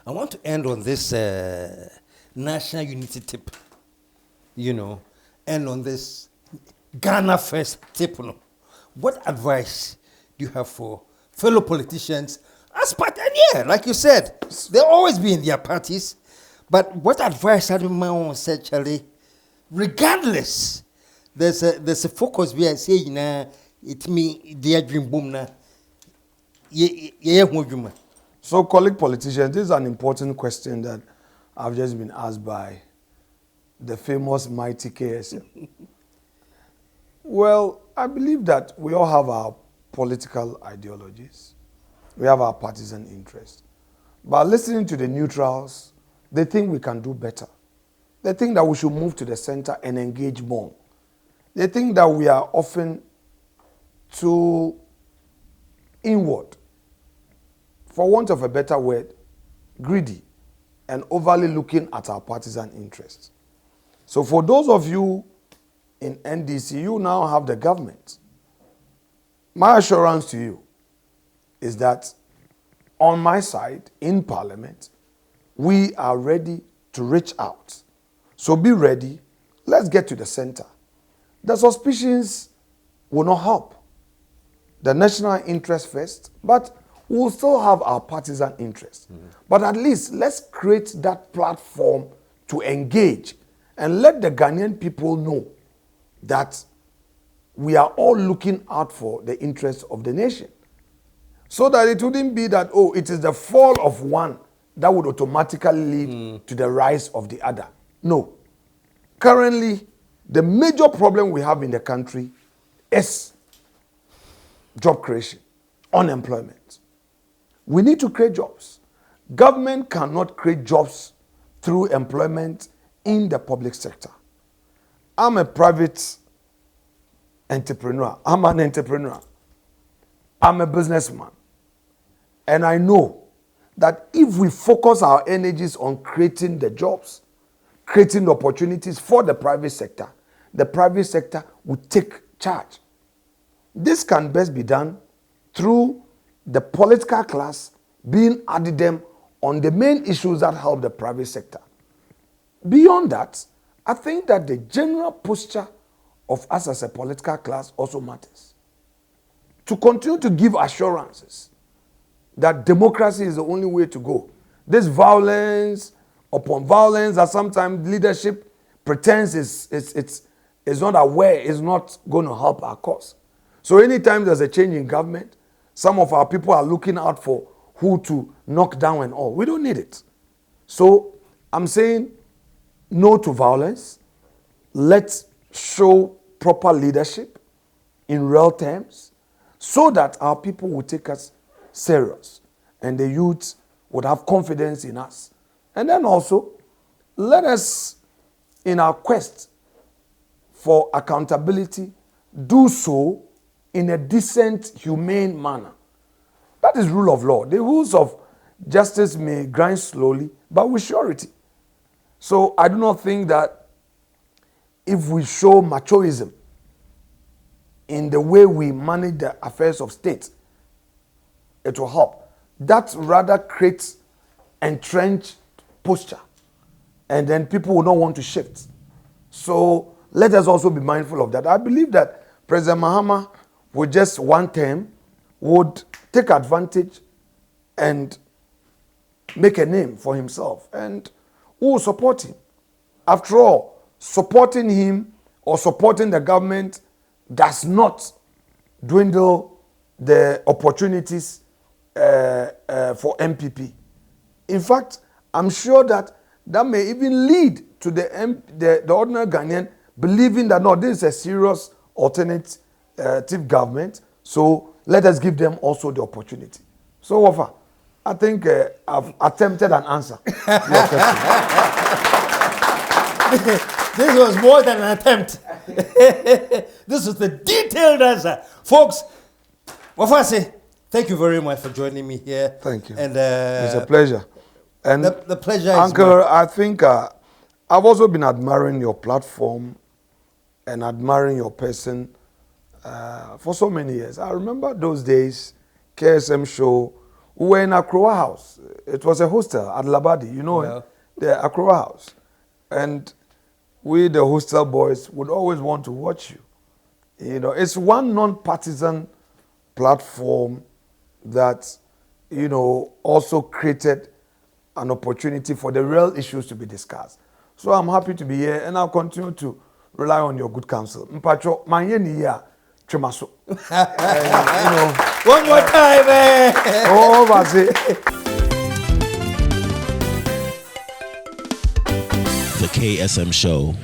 I want to end on this national unity tip, and on this Ghana first tip. What advice do you have for fellow politicians? As part, and yeah, like you said, they'll always be in their parties. But what advice have you man said, Charlie? Regardless, there's a focus we are saying now. It me their dream boom now. Yeah. So, colleague politicians, this is an important question that I've just been asked by the famous mighty KSM. Well, I believe that we all have our political ideologies. We have our partisan interests. But listening to the neutrals, they think we can do better. They think that we should move to the center and engage more. They think that we are often too inward, for want of a better word, greedy, and overly looking at our partisan interests. So for those of you in NDC, you now have the government. My assurance to you is that on my side, in Parliament, we are ready to reach out. So be ready. Let's get to the center. The suspicions will not help. The national interest first, but we'll still have our partisan interests. But at least let's create that platform to engage and let the Ghanaian people know that we are all looking out for the interests of the nation. So that it wouldn't be that, oh, it is the fall of one that would automatically lead to the rise of the other. No. Currently, the major problem we have in the country is job creation, unemployment. We need to create jobs. Government cannot create jobs through employment in the public sector. I'm a private entrepreneur. I'm an entrepreneur. I'm a businessman. And I know that if we focus our energies on creating the jobs, creating the opportunities for the private sector will take charge. This can best be done through the political class being added them on the main issues that help the private sector. Beyond that, I think that the general posture of us as a political class also matters. To continue to give assurances that democracy is the only way to go. This violence upon violence that sometimes leadership pretends is not aware, is not going to help our cause. So anytime there's a change in government, some of our people are looking out for who to knock down and all. We don't need it. So I'm saying no to violence. Let's show proper leadership in real terms so that our people will take us serious and the youth would have confidence in us. And then also, let us, in our quest for accountability, do so in a decent, humane manner. That is rule of law. The rules of justice may grind slowly, but with surety. So I do not think that if we show machoism in the way we manage the affairs of state, it will help. That rather creates entrenched posture, and then people will not want to shift. So let us also be mindful of that. I believe that President Mahama, with just one term, would take advantage and make a name for himself, and who will support him. After all, supporting him or supporting the government does not dwindle the opportunities for MPP. In fact, I'm sure that may even lead to the ordinary Ghanaian believing that no, this is a serious alternative government, so let us give them also the opportunity. So, Wafa, I think I've attempted an answer to your question. This was more than an attempt. This is the detailed answer. Folks, Wafa say, thank you very much for joining me here. Thank you. And it's a pleasure. And the pleasure Uncle, is mine. I think I've also been admiring your platform and admiring your person for so many years. I remember those days, KSM SHOW We were in Akroa House. It was a hostel at Labadi, you know, Yeah. the Akroa House. And we, the hostel boys, would always want to watch you. You know, it's one non-partisan platform that, you know, also created an opportunity for the real issues to be discussed. So I'm happy to be here, and I'll continue to rely on your good counsel. Mpacho, manye ya chemaso. You know. One more time, eh? Oh, that's it. The KSM Show.